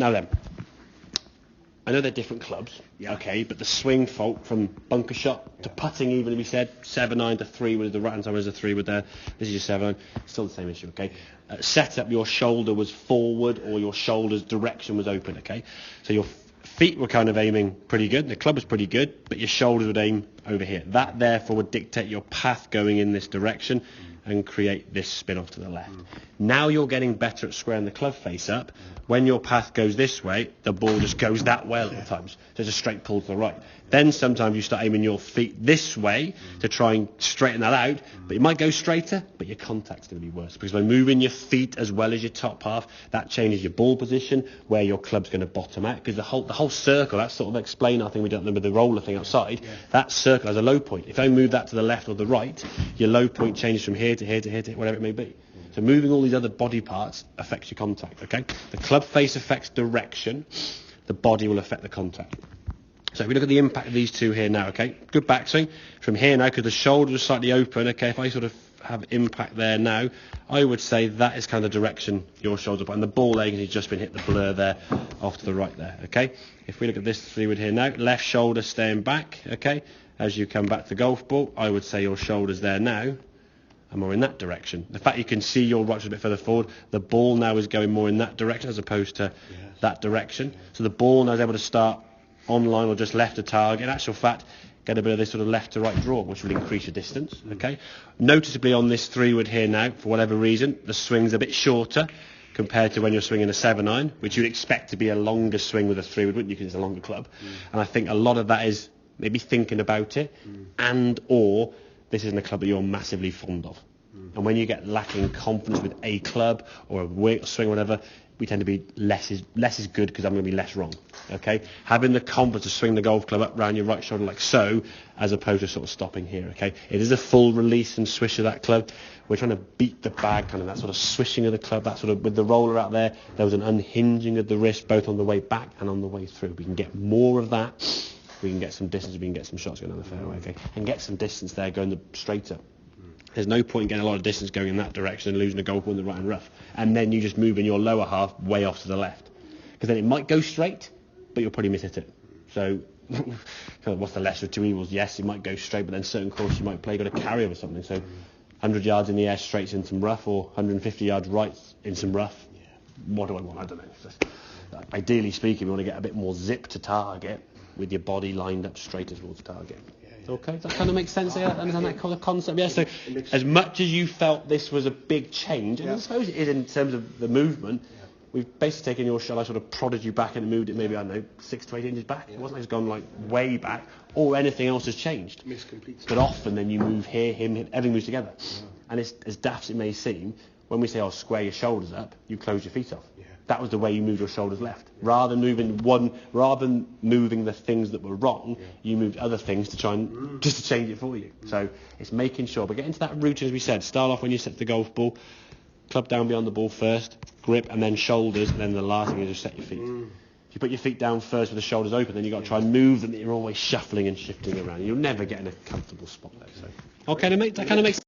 Now then, I know they're different clubs, okay, but the swing fault from bunker shot to putting, even if we said 7-9 to 3 with the right hand side was a 3 with there, this is your 7-9, still the same issue, okay. Set up, your shoulder was forward or your shoulder's direction was open, okay. So your feet were kind of aiming pretty good, the club was pretty good, but your shoulders would aim over here. That therefore would dictate your path going in this direction and create this spin off to the left. Now you're getting better at squaring the club face up. When your path goes this way, the ball just goes that way at times. So it's a straight pull to the right. Then sometimes you start aiming your feet this way to try and straighten that out, but you might go straighter, but your contact's going to be worse. Because by moving your feet as well as your top half, that changes your ball position, where your club's going to bottom out. Because the whole circle, that's sort of explain, I think we don't remember the roller thing outside, that circle has a low point. If I move that to the left or the right, your low point changes from here to here to here to here, whatever it may be. So moving all these other body parts affects your contact, okay? The club face affects direction, the body will affect the contact. So if we look at the impact of these two here now, okay? Good backswing. From here now, because the shoulders are slightly open, okay, if I sort of have impact there now, I would say that is kind of the direction your shoulders are, and the ball leg has just been hit the blur there off to the right there, okay? If we look at this 3-wood here now, left shoulder staying back, okay? As you come back to the golf ball, I would say your shoulders there now are more in that direction. The fact you can see your right shoulder a bit further forward, the ball now is going more in that direction as opposed to that direction. So the ball now is able to start online or just left to target. In actual fact, get a bit of this sort of left to right draw, which will increase your distance, okay? Noticeably on this 3-wood here now, for whatever reason, the swing's a bit shorter compared to when you're swinging a 7-9, which you'd expect to be a longer swing with a 3-wood, wouldn't you, because it's a longer club. And I think a lot of that is maybe thinking about it and or this isn't a club that you're massively fond of. And when you get lacking confidence with a club or a swing or whatever, we tend to be less is good because I'm going to be less wrong. Okay, having the confidence to swing the golf club up round your right shoulder like so, as opposed to sort of stopping here. Okay, it is a full release and swish of that club. We're trying to beat the bag, kind of that sort of swishing of the club. That sort of with the roller out there, there was an unhinging of the wrist both on the way back and on the way through. We can get more of that. We can get some distance, we can get some shots going down the fairway, okay? And get some distance there going straighter. There's no point in getting a lot of distance going in that direction and losing a golf ball in the right and rough. And then you just move in your lower half way off to the left. Because then it might go straight, but you'll probably miss hit it. So, what's the lesser of two evils? Yes, it might go straight, but then certain courses you might play, got a carry over something. So, 100 yards in the air straight in some rough, or 150 yards right in some rough. What do I want? I don't know. Ideally speaking, we want to get a bit more zip to target, with your body lined up straight towards target. Okay, does that kind of make sense there? Understand that kind of concept? Yeah, so as much as you felt this was a big change, and I suppose it is in terms of the movement, we've basically taken your shot, I sort of prodded you back and moved it maybe, I don't know, 6 to 8 inches back. It wasn't like it's gone like way back, or anything else has changed. But often then you move here, him, everything moves together. And it's, as daft as it may seem, when we say, oh, square your shoulders up, you close your feet off. That was the way you moved your shoulders left. Rather than moving the things that were wrong, you moved other things to try and just to change it for you. So it's making sure. But get into that routine, as we said. Start off when you set the golf ball, club down beyond the ball first, grip, and then shoulders, and then the last thing is just set your feet. If you put your feet down first with the shoulders open, then you've got to try and move them. You're always shuffling and shifting around. You'll never get in a comfortable spot there. So okay, then, mate. That kind of makes